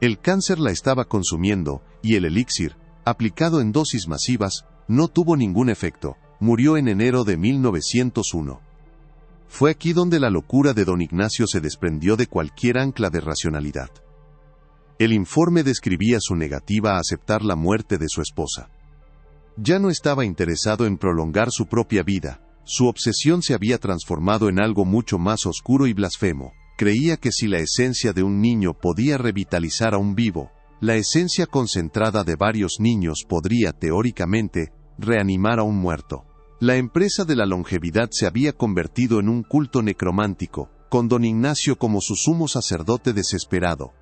El cáncer la estaba consumiendo, y el elixir, aplicado en dosis masivas, no tuvo ningún efecto. Murió en enero de 1901. Fue aquí donde la locura de don Ignacio se desprendió de cualquier ancla de racionalidad. El informe describía su negativa a aceptar la muerte de su esposa. Ya no estaba interesado en prolongar su propia vida, su obsesión se había transformado en algo mucho más oscuro y blasfemo. Creía que si la esencia de un niño podía revitalizar a un vivo, la esencia concentrada de varios niños podría, teóricamente, reanimar a un muerto. La empresa de la longevidad se había convertido en un culto necromántico, con don Ignacio como su sumo sacerdote desesperado.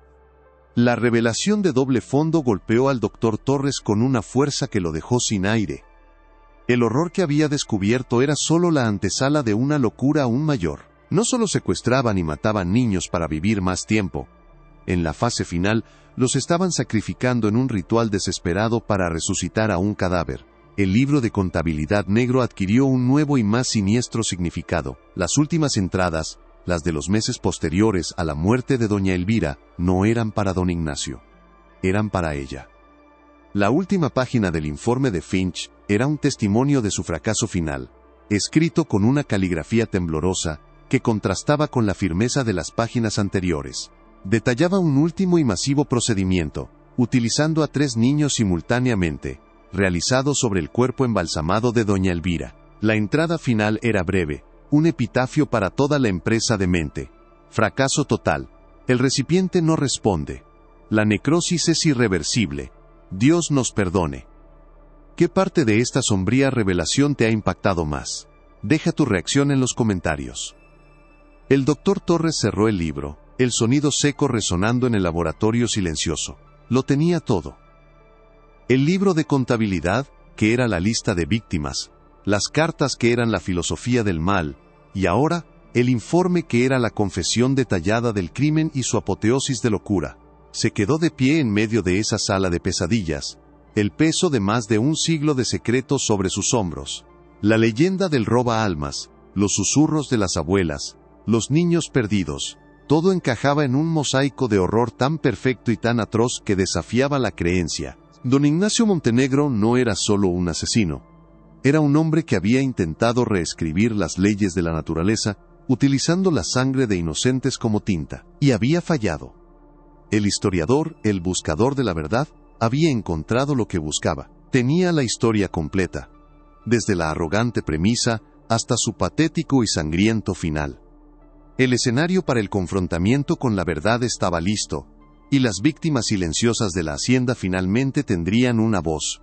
La revelación de doble fondo golpeó al doctor Torres con una fuerza que lo dejó sin aire. El horror que había descubierto era solo la antesala de una locura aún mayor. No solo secuestraban y mataban niños para vivir más tiempo. En la fase final, los estaban sacrificando en un ritual desesperado para resucitar a un cadáver. El libro de contabilidad negro adquirió un nuevo y más siniestro significado. Las últimas entradas, las de los meses posteriores a la muerte de doña Elvira, no eran para don Ignacio. Eran para ella. La última página del informe de Finch era un testimonio de su fracaso final, escrito con una caligrafía temblorosa que contrastaba con la firmeza de las páginas anteriores. Detallaba un último y masivo procedimiento, utilizando a 3 niños simultáneamente, realizado sobre el cuerpo embalsamado de doña Elvira. La entrada final era breve, un epitafio para toda la empresa demente. Fracaso total. El recipiente no responde. La necrosis es irreversible. Dios nos perdone. ¿Qué parte de esta sombría revelación te ha impactado más? Deja tu reacción en los comentarios. El doctor Torres cerró el libro, el sonido seco resonando en el laboratorio silencioso. Lo tenía todo. El libro de contabilidad, que era la lista de víctimas, las cartas que eran la filosofía del mal, y ahora, el informe que era la confesión detallada del crimen y su apoteosis de locura. Se quedó de pie en medio de esa sala de pesadillas, el peso de más de un siglo de secretos sobre sus hombros. La leyenda del roba almas, los susurros de las abuelas, los niños perdidos, todo encajaba en un mosaico de horror tan perfecto y tan atroz que desafiaba la creencia. Don Ignacio Montenegro no era solo un asesino. Era un hombre que había intentado reescribir las leyes de la naturaleza, utilizando la sangre de inocentes como tinta, y había fallado. El historiador, el buscador de la verdad, había encontrado lo que buscaba. Tenía la historia completa, desde la arrogante premisa hasta su patético y sangriento final. El escenario para el confrontamiento con la verdad estaba listo, y las víctimas silenciosas de la hacienda finalmente tendrían una voz.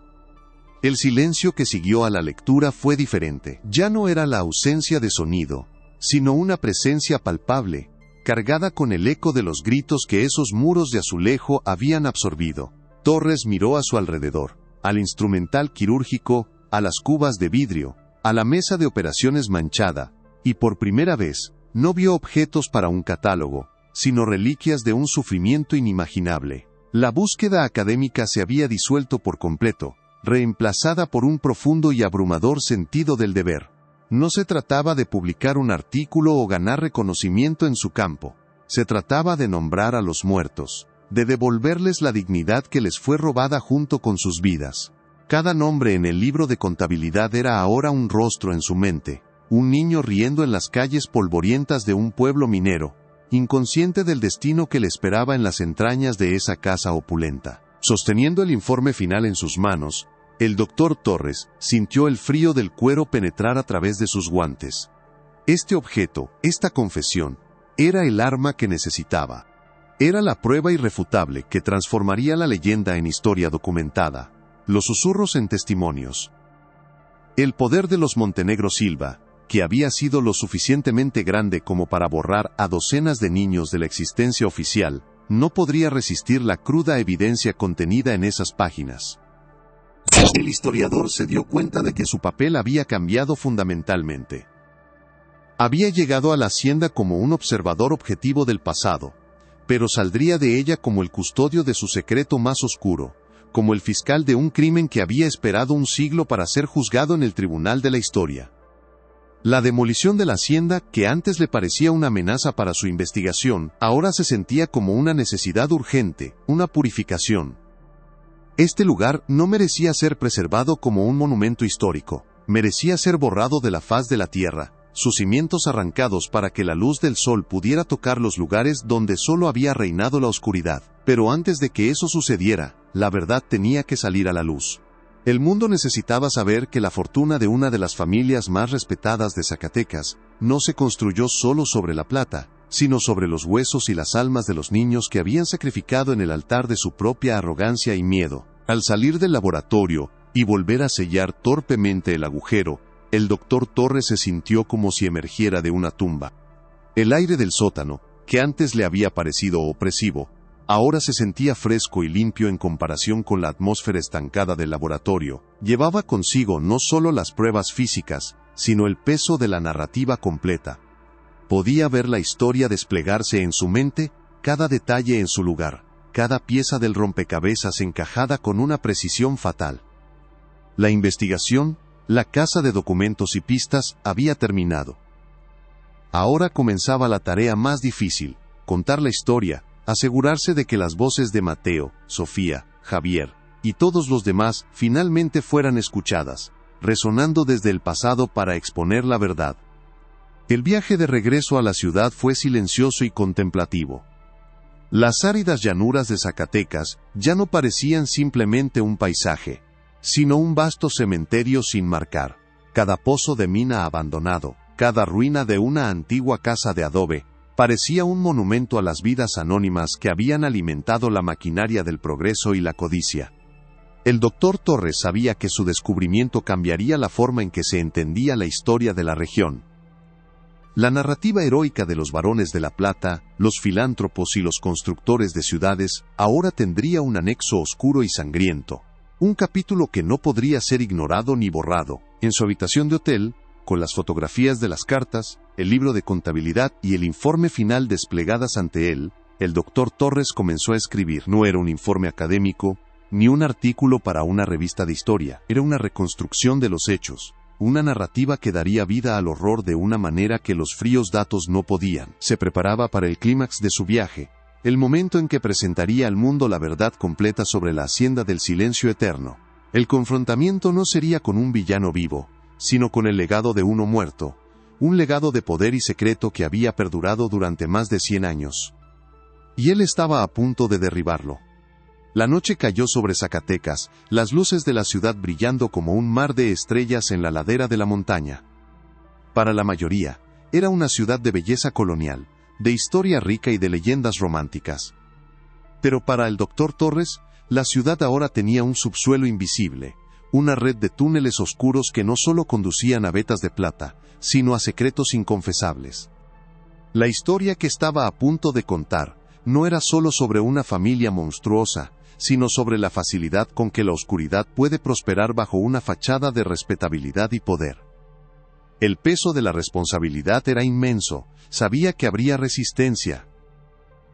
El silencio que siguió a la lectura fue diferente. Ya no era la ausencia de sonido, sino una presencia palpable, cargada con el eco de los gritos que esos muros de azulejo habían absorbido. Torres miró a su alrededor, al instrumental quirúrgico, a las cubas de vidrio, a la mesa de operaciones manchada, y por primera vez, no vio objetos para un catálogo, sino reliquias de un sufrimiento inimaginable. La búsqueda académica se había disuelto por completo, reemplazada por un profundo y abrumador sentido del deber. No se trataba de publicar un artículo o ganar reconocimiento en su campo. Se trataba de nombrar a los muertos, de devolverles la dignidad que les fue robada junto con sus vidas. Cada nombre en el libro de contabilidad era ahora un rostro en su mente, un niño riendo en las calles polvorientas de un pueblo minero, inconsciente del destino que le esperaba en las entrañas de esa casa opulenta. Sosteniendo el informe final en sus manos, el doctor Torres sintió el frío del cuero penetrar a través de sus guantes. Este objeto, esta confesión, era el arma que necesitaba. Era la prueba irrefutable que transformaría la leyenda en historia documentada, los susurros en testimonios. El poder de los Montenegro Silva, que había sido lo suficientemente grande como para borrar a docenas de niños de la existencia oficial, no podría resistir la cruda evidencia contenida en esas páginas. El historiador se dio cuenta de que su papel había cambiado fundamentalmente. Había llegado a la hacienda como un observador objetivo del pasado, pero saldría de ella como el custodio de su secreto más oscuro, como el fiscal de un crimen que había esperado un siglo para ser juzgado en el tribunal de la historia. La demolición de la hacienda, que antes le parecía una amenaza para su investigación, ahora se sentía como una necesidad urgente, una purificación. Este lugar no merecía ser preservado como un monumento histórico, merecía ser borrado de la faz de la tierra, sus cimientos arrancados para que la luz del sol pudiera tocar los lugares donde solo había reinado la oscuridad. Pero antes de que eso sucediera, la verdad tenía que salir a la luz. El mundo necesitaba saber que la fortuna de una de las familias más respetadas de Zacatecas no se construyó solo sobre la plata, sino sobre los huesos y las almas de los niños que habían sacrificado en el altar de su propia arrogancia y miedo. Al salir del laboratorio y volver a sellar torpemente el agujero, el doctor Torres se sintió como si emergiera de una tumba. El aire del sótano, que antes le había parecido opresivo, ahora se sentía fresco y limpio en comparación con la atmósfera estancada del laboratorio. Llevaba consigo no solo las pruebas físicas, sino el peso de la narrativa completa. Podía ver la historia desplegarse en su mente, cada detalle en su lugar, cada pieza del rompecabezas encajada con una precisión fatal. La investigación, la caza de documentos y pistas, había terminado. Ahora comenzaba la tarea más difícil: contar la historia, asegurarse de que las voces de Mateo, Sofía, Javier y todos los demás finalmente fueran escuchadas, resonando desde el pasado para exponer la verdad. El viaje de regreso a la ciudad fue silencioso y contemplativo. Las áridas llanuras de Zacatecas ya no parecían simplemente un paisaje, sino un vasto cementerio sin marcar. Cada pozo de mina abandonado, cada ruina de una antigua casa de adobe, parecía un monumento a las vidas anónimas que habían alimentado la maquinaria del progreso y la codicia. El doctor Torres sabía que su descubrimiento cambiaría la forma en que se entendía la historia de la región. La narrativa heroica de los varones de la plata, los filántropos y los constructores de ciudades, ahora tendría un anexo oscuro y sangriento. Un capítulo que no podría ser ignorado ni borrado. En su habitación de hotel, con las fotografías de las cartas, el libro de contabilidad y el informe final desplegadas ante él, el doctor Torres comenzó a escribir. No era un informe académico, ni un artículo para una revista de historia. Era una reconstrucción de los hechos, una narrativa que daría vida al horror de una manera que los fríos datos no podían. Se preparaba para el clímax de su viaje, el momento en que presentaría al mundo la verdad completa sobre la hacienda del silencio eterno. El confrontamiento no sería con un villano vivo, sino con el legado de uno muerto, un legado de poder y secreto que había perdurado durante más de 100 años. Y él estaba a punto de derribarlo. La noche cayó sobre Zacatecas, las luces de la ciudad brillando como un mar de estrellas en la ladera de la montaña. Para la mayoría, era una ciudad de belleza colonial, de historia rica y de leyendas románticas. Pero para el Dr. Torres, la ciudad ahora tenía un subsuelo invisible, una red de túneles oscuros que no solo conducían a vetas de plata, sino a secretos inconfesables. La historia que estaba a punto de contar no era solo sobre una familia monstruosa, sino sobre la facilidad con que la oscuridad puede prosperar bajo una fachada de respetabilidad y poder. El peso de la responsabilidad era inmenso, sabía que habría resistencia.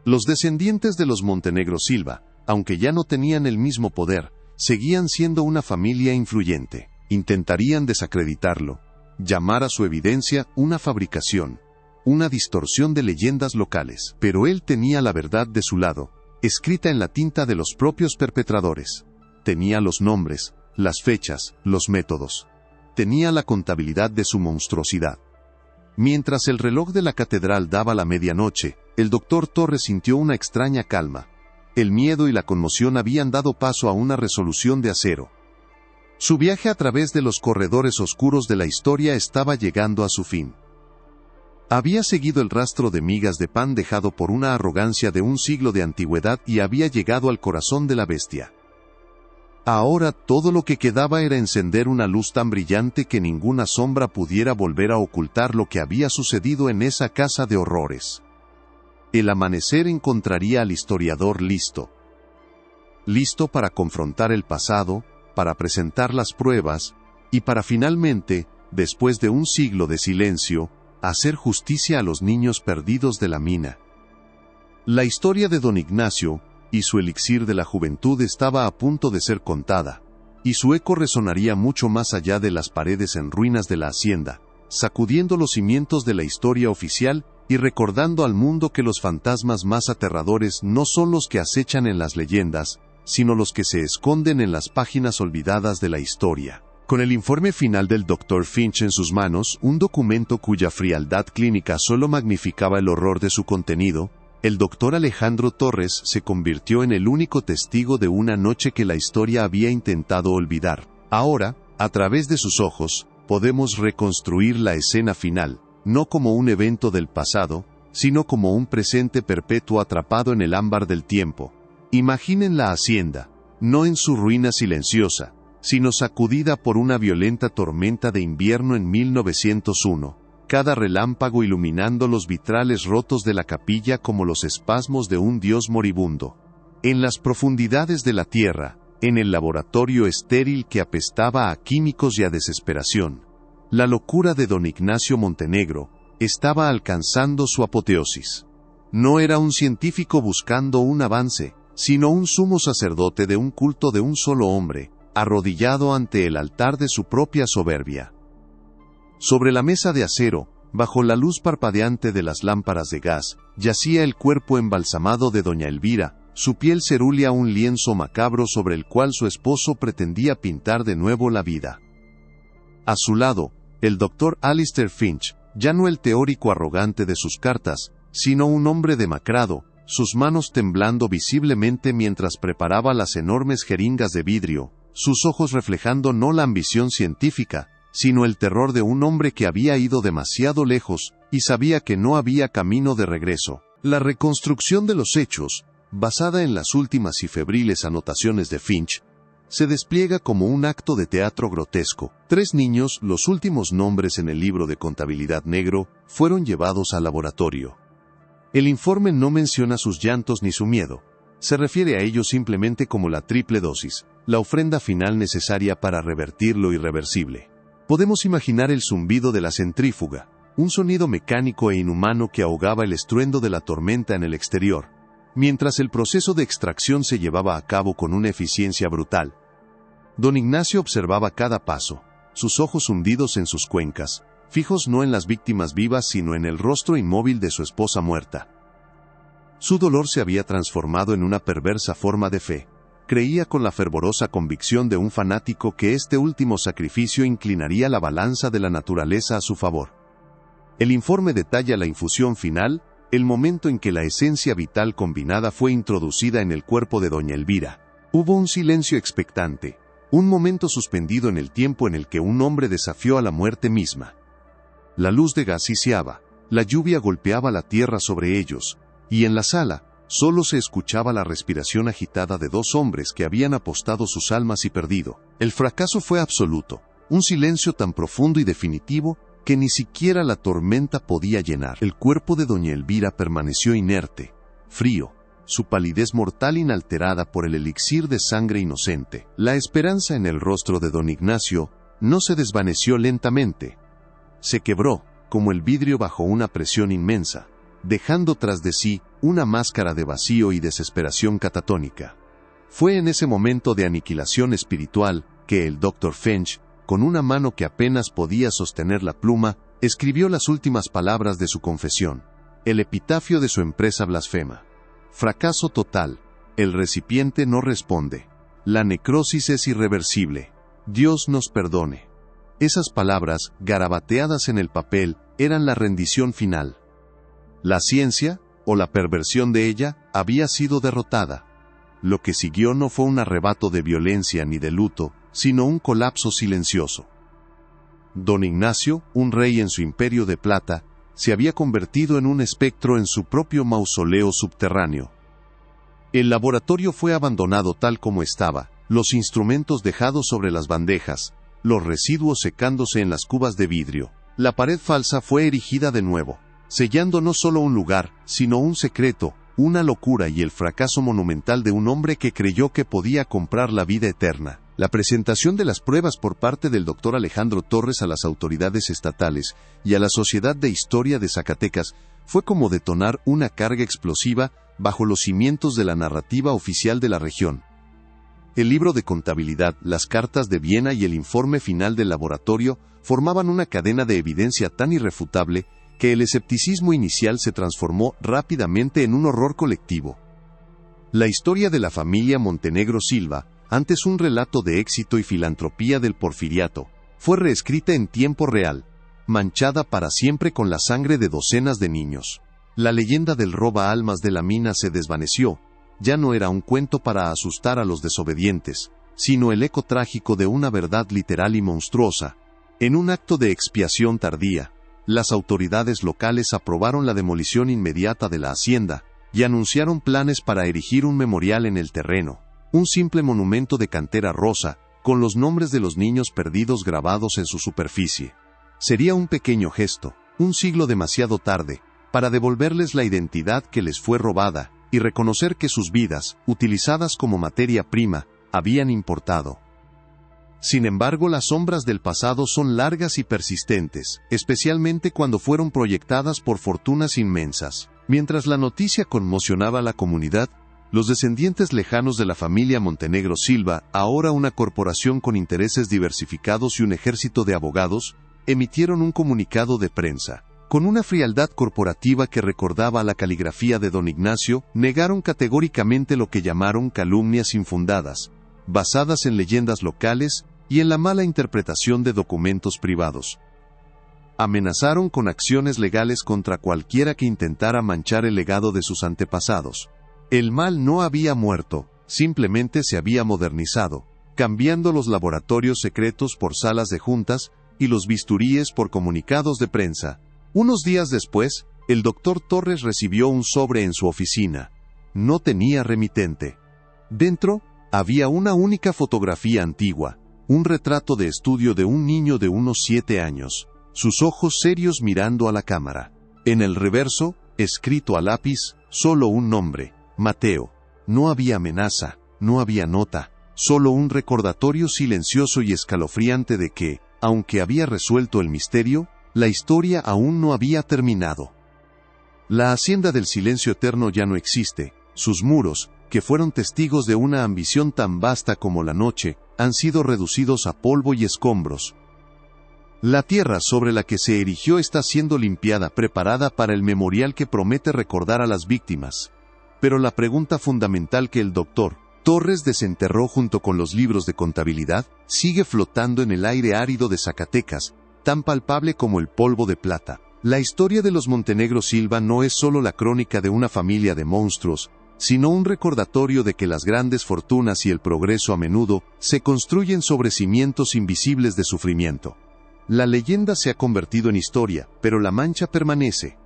Los descendientes de los Montenegro Silva, aunque ya no tenían el mismo poder, seguían siendo una familia influyente. Intentarían desacreditarlo, llamar a su evidencia una fabricación, una distorsión de leyendas locales. Pero él tenía la verdad de su lado, escrita en la tinta de los propios perpetradores. Tenía los nombres, las fechas, los métodos. Tenía la contabilidad de su monstruosidad. Mientras el reloj de la catedral daba la medianoche, el Dr. Torres sintió una extraña calma. El miedo y la conmoción habían dado paso a una resolución de acero. Su viaje a través de los corredores oscuros de la historia estaba llegando a su fin. Había seguido el rastro de migas de pan dejado por una arrogancia de un siglo de antigüedad y había llegado al corazón de la bestia. Ahora todo lo que quedaba era encender una luz tan brillante que ninguna sombra pudiera volver a ocultar lo que había sucedido en esa casa de horrores. El amanecer encontraría al historiador listo. Listo para confrontar el pasado, para presentar las pruebas, y para finalmente, después de un siglo de silencio, hacer justicia a los niños perdidos de la mina. La historia de don Ignacio y su elixir de la juventud estaba a punto de ser contada, y su eco resonaría mucho más allá de las paredes en ruinas de la hacienda, sacudiendo los cimientos de la historia oficial y recordando al mundo que los fantasmas más aterradores no son los que acechan en las leyendas, sino los que se esconden en las páginas olvidadas de la historia. Con el informe final del Dr. Finch en sus manos, un documento cuya frialdad clínica solo magnificaba el horror de su contenido, el Dr. Alejandro Torres se convirtió en el único testigo de una noche que la historia había intentado olvidar. Ahora, a través de sus ojos, podemos reconstruir la escena final, no como un evento del pasado, sino como un presente perpetuo atrapado en el ámbar del tiempo. Imaginen la hacienda, no en su ruina silenciosa, sino sacudida por una violenta tormenta de invierno en 1901, cada relámpago iluminando los vitrales rotos de la capilla como los espasmos de un dios moribundo. En las profundidades de la tierra, en el laboratorio estéril que apestaba a químicos y a desesperación, la locura de don Ignacio Montenegro estaba alcanzando su apoteosis. No era un científico buscando un avance, sino un sumo sacerdote de un culto de un solo hombre, arrodillado ante el altar de su propia soberbia. Sobre la mesa de acero, bajo la luz parpadeante de las lámparas de gas, yacía el cuerpo embalsamado de doña Elvira, su piel cerúlea un lienzo macabro sobre el cual su esposo pretendía pintar de nuevo la vida. A su lado, el Dr. Alistair Finch, ya no el teórico arrogante de sus cartas, sino un hombre demacrado, sus manos temblando visiblemente mientras preparaba las enormes jeringas de vidrio, sus ojos reflejando no la ambición científica, sino el terror de un hombre que había ido demasiado lejos, y sabía que no había camino de regreso. La reconstrucción de los hechos, basada en las últimas y febriles anotaciones de Finch, se despliega como un acto de teatro grotesco. 3 niños, los últimos nombres en el libro de contabilidad negro, fueron llevados al laboratorio. El informe no menciona sus llantos ni su miedo. Se refiere a ellos simplemente como la triple dosis, la ofrenda final necesaria para revertir lo irreversible. Podemos imaginar el zumbido de la centrífuga, un sonido mecánico e inhumano que ahogaba el estruendo de la tormenta en el exterior, mientras el proceso de extracción se llevaba a cabo con una eficiencia brutal. Don Ignacio observaba cada paso, sus ojos hundidos en sus cuencas, fijos no en las víctimas vivas sino en el rostro inmóvil de su esposa muerta. Su dolor se había transformado en una perversa forma de fe. Creía con la fervorosa convicción de un fanático que este último sacrificio inclinaría la balanza de la naturaleza a su favor. El informe detalla la infusión final, el momento en que la esencia vital combinada fue introducida en el cuerpo de doña Elvira, Hubo un silencio expectante, un momento suspendido en el tiempo en el que un hombre desafió a la muerte misma. La luz de gas siseaba, la lluvia golpeaba la tierra sobre ellos, y en la sala, solo se escuchaba la respiración agitada de dos hombres que habían apostado sus almas y perdido. El fracaso fue absoluto, un silencio tan profundo y definitivo que ni siquiera la tormenta podía llenar. El cuerpo de doña Elvira permaneció inerte, frío, su palidez mortal inalterada por el elixir de sangre inocente. La esperanza en el rostro de don Ignacio no se desvaneció lentamente. Se quebró, como el vidrio bajo una presión inmensa, dejando tras de sí una máscara de vacío y desesperación catatónica. Fue en ese momento de aniquilación espiritual que el Dr. Finch, con una mano que apenas podía sostener la pluma, escribió las últimas palabras de su confesión, el epitafio de su empresa blasfema. Fracaso total. El recipiente no responde. La necrosis es irreversible. Dios nos perdone. Esas palabras, garabateadas en el papel, eran la rendición final. La ciencia, o la perversión de ella, había sido derrotada. Lo que siguió no fue un arrebato de violencia ni de luto, sino un colapso silencioso. Don Ignacio, un rey en su imperio de plata, se había convertido en un espectro en su propio mausoleo subterráneo. El laboratorio fue abandonado tal como estaba, los instrumentos dejados sobre las bandejas, los residuos secándose en las cubas de vidrio. La pared falsa fue erigida de nuevo, sellando no solo un lugar, sino un secreto, una locura y el fracaso monumental de un hombre que creyó que podía comprar la vida eterna. La presentación de las pruebas por parte del Dr. Alejandro Torres a las autoridades estatales y a la Sociedad de Historia de Zacatecas fue como detonar una carga explosiva bajo los cimientos de la narrativa oficial de la región. El libro de contabilidad, las cartas de Viena y el informe final del laboratorio formaban una cadena de evidencia tan irrefutable que el escepticismo inicial se transformó rápidamente en un horror colectivo. La historia de la familia Montenegro Silva, antes un relato de éxito y filantropía del porfiriato, fue reescrita en tiempo real, manchada para siempre con la sangre de docenas de niños. La leyenda del roba almas de la mina se desvaneció, ya no era un cuento para asustar a los desobedientes, sino el eco trágico de una verdad literal y monstruosa. En un acto de expiación tardía, las autoridades locales aprobaron la demolición inmediata de la hacienda, y anunciaron planes para erigir un memorial en el terreno. Un simple monumento de cantera rosa, con los nombres de los niños perdidos grabados en su superficie. Sería un pequeño gesto, un siglo demasiado tarde, para devolverles la identidad que les fue robada, y reconocer que sus vidas, utilizadas como materia prima, habían importado. Sin embargo, las sombras del pasado son largas y persistentes, especialmente cuando fueron proyectadas por fortunas inmensas. Mientras la noticia conmocionaba a la comunidad, los descendientes lejanos de la familia Montenegro Silva, ahora una corporación con intereses diversificados y un ejército de abogados, emitieron un comunicado de prensa. Con una frialdad corporativa que recordaba a la caligrafía de don Ignacio, negaron categóricamente lo que llamaron calumnias infundadas, basadas en leyendas locales y en la mala interpretación de documentos privados. Amenazaron con acciones legales contra cualquiera que intentara manchar el legado de sus antepasados. El mal no había muerto, simplemente se había modernizado, cambiando los laboratorios secretos por salas de juntas y los bisturíes por comunicados de prensa. Unos días después, el doctor Torres recibió un sobre en su oficina. No tenía remitente. Dentro, había una única fotografía antigua, un retrato de estudio de un niño de unos 7 años, sus ojos serios mirando a la cámara. En el reverso, escrito a lápiz, solo un nombre, Mateo. No había amenaza, no había nota, solo un recordatorio silencioso y escalofriante de que, aunque había resuelto el misterio, la historia aún no había terminado. La hacienda del silencio eterno ya no existe, sus muros, que fueron testigos de una ambición tan vasta como la noche, han sido reducidos a polvo y escombros. La tierra sobre la que se erigió está siendo limpiada, preparada para el memorial que promete recordar a las víctimas. Pero la pregunta fundamental que el doctor Torres desenterró junto con los libros de contabilidad, sigue flotando en el aire árido de Zacatecas, tan palpable como el polvo de plata. La historia de los Montenegro Silva no es solo la crónica de una familia de monstruos, sino un recordatorio de que las grandes fortunas y el progreso a menudo se construyen sobre cimientos invisibles de sufrimiento. La leyenda se ha convertido en historia, pero la mancha permanece.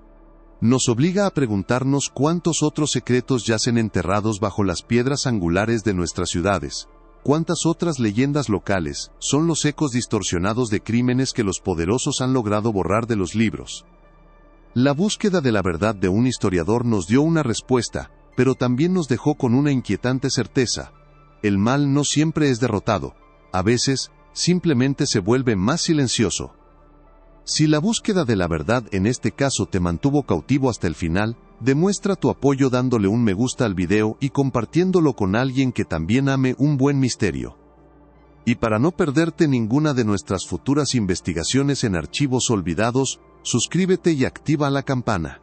Nos obliga a preguntarnos cuántos otros secretos yacen enterrados bajo las piedras angulares de nuestras ciudades. ¿Cuántas otras leyendas locales son los ecos distorsionados de crímenes que los poderosos han logrado borrar de los libros? La búsqueda de la verdad de un historiador nos dio una respuesta, pero también nos dejó con una inquietante certeza. El mal no siempre es derrotado, a veces, simplemente se vuelve más silencioso. Si la búsqueda de la verdad en este caso te mantuvo cautivo hasta el final, demuestra tu apoyo dándole un me gusta al video y compartiéndolo con alguien que también ame un buen misterio. Y para no perderte ninguna de nuestras futuras investigaciones en archivos olvidados, suscríbete y activa la campana.